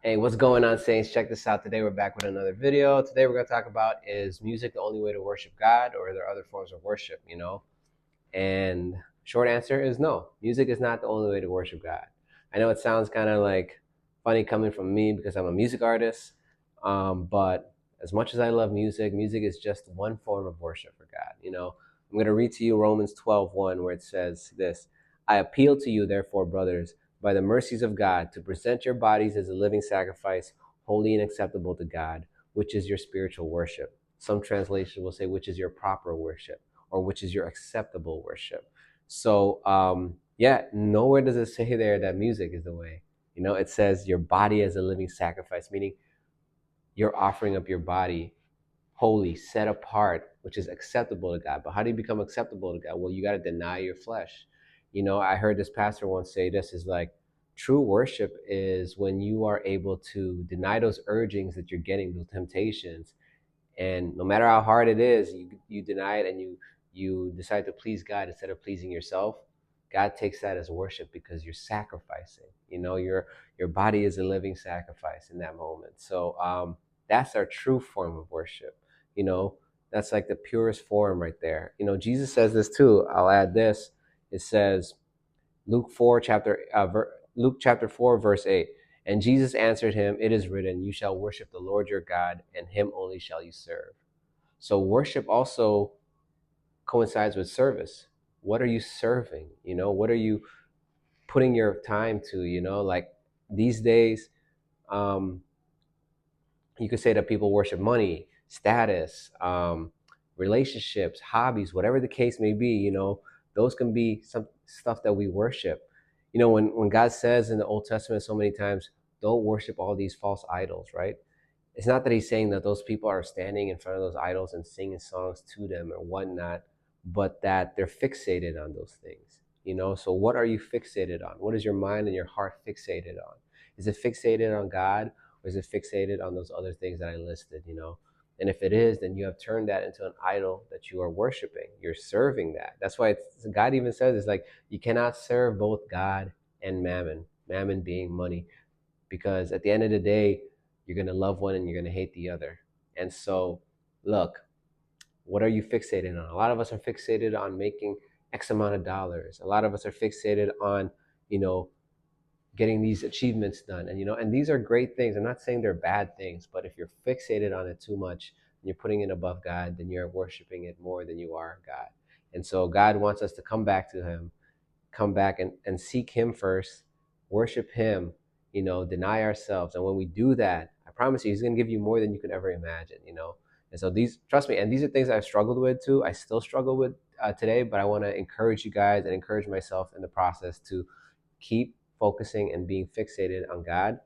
Hey, what's going on, Saints? Check this out. Today we're back with another video. Today we're going to talk about, is music the only way to worship God, or are there other forms of worship? And short answer is no. Music is not the only way to worship God. I know it sounds kind of like funny coming from me because I'm a music artist, but as much as I love music, music is just one form of worship for God. I'm going to read to you Romans 12:1, where it says this: I appeal to you, therefore, brothers, by the mercies of God, to present your bodies as a living sacrifice, holy and acceptable to God, which is your spiritual worship. Some translations will say, which is your proper worship, or which is your acceptable worship. So, yeah, nowhere does it say there that music is the way. It says your body as a living sacrifice, meaning you're offering up your body holy, set apart, which is acceptable to God. But how do you become acceptable to God? Well, you got to deny your flesh. I heard this pastor once say this is like, true worship is when you are able to deny those urgings that you're getting, those temptations, and no matter how hard it is, you deny it, and you decide to please God instead of pleasing yourself. God takes that as worship because you're sacrificing. Your body is a living sacrifice in that moment. So that's our true form of worship. You know, that's like the purest form right there. Jesus says this too. I'll add this. It says, Luke chapter 4 verse 8. And Jesus answered him, it is written, you shall worship the Lord your God, and him only shall you serve. So worship also coincides with service. What are you serving? What are you putting your time to? Like these days, um, you could say that people worship money, status, relationships, hobbies, whatever the case may be. Those can be some stuff that we worship. When God says in the Old Testament so many times, don't worship all these false idols, right? It's not that he's saying that those people are standing in front of those idols and singing songs to them or whatnot, but that they're fixated on those things. So what are you fixated on? What is your mind and your heart fixated on? Is it fixated on God, or is it fixated on those other things that I listed? And if it is, then you have turned that into an idol that you are worshiping. You're serving that. That's why God even says it's like you cannot serve both God and mammon, mammon being money, because at the end of the day, you're going to love one and you're going to hate the other. And so, look, what are you fixated on? A lot of us are fixated on making X amount of dollars. A lot of us are fixated on, you know, getting these achievements done. And these are great things. I'm not saying they're bad things, but if you're fixated on it too much and you're putting it above God, then you're worshiping it more than you are God. And so God wants us to come back to him, come back and seek him first, worship him, deny ourselves. And when we do that, I promise you, he's going to give you more than you could ever imagine. And so trust me, and these are things I've struggled with too. I still struggle with today, but I want to encourage you guys and encourage myself in the process to keep focusing and being fixated on God,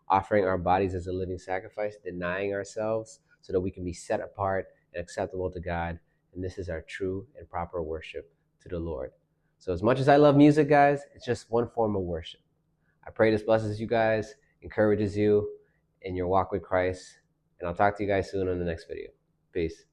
offering our bodies as a living sacrifice, denying ourselves so that we can be set apart and acceptable to God. And this is our true and proper worship to the Lord. So as much as I love music, guys, it's just one form of worship. I pray this blesses you guys, encourages you in your walk with Christ, and I'll talk to you guys soon on the next video. Peace.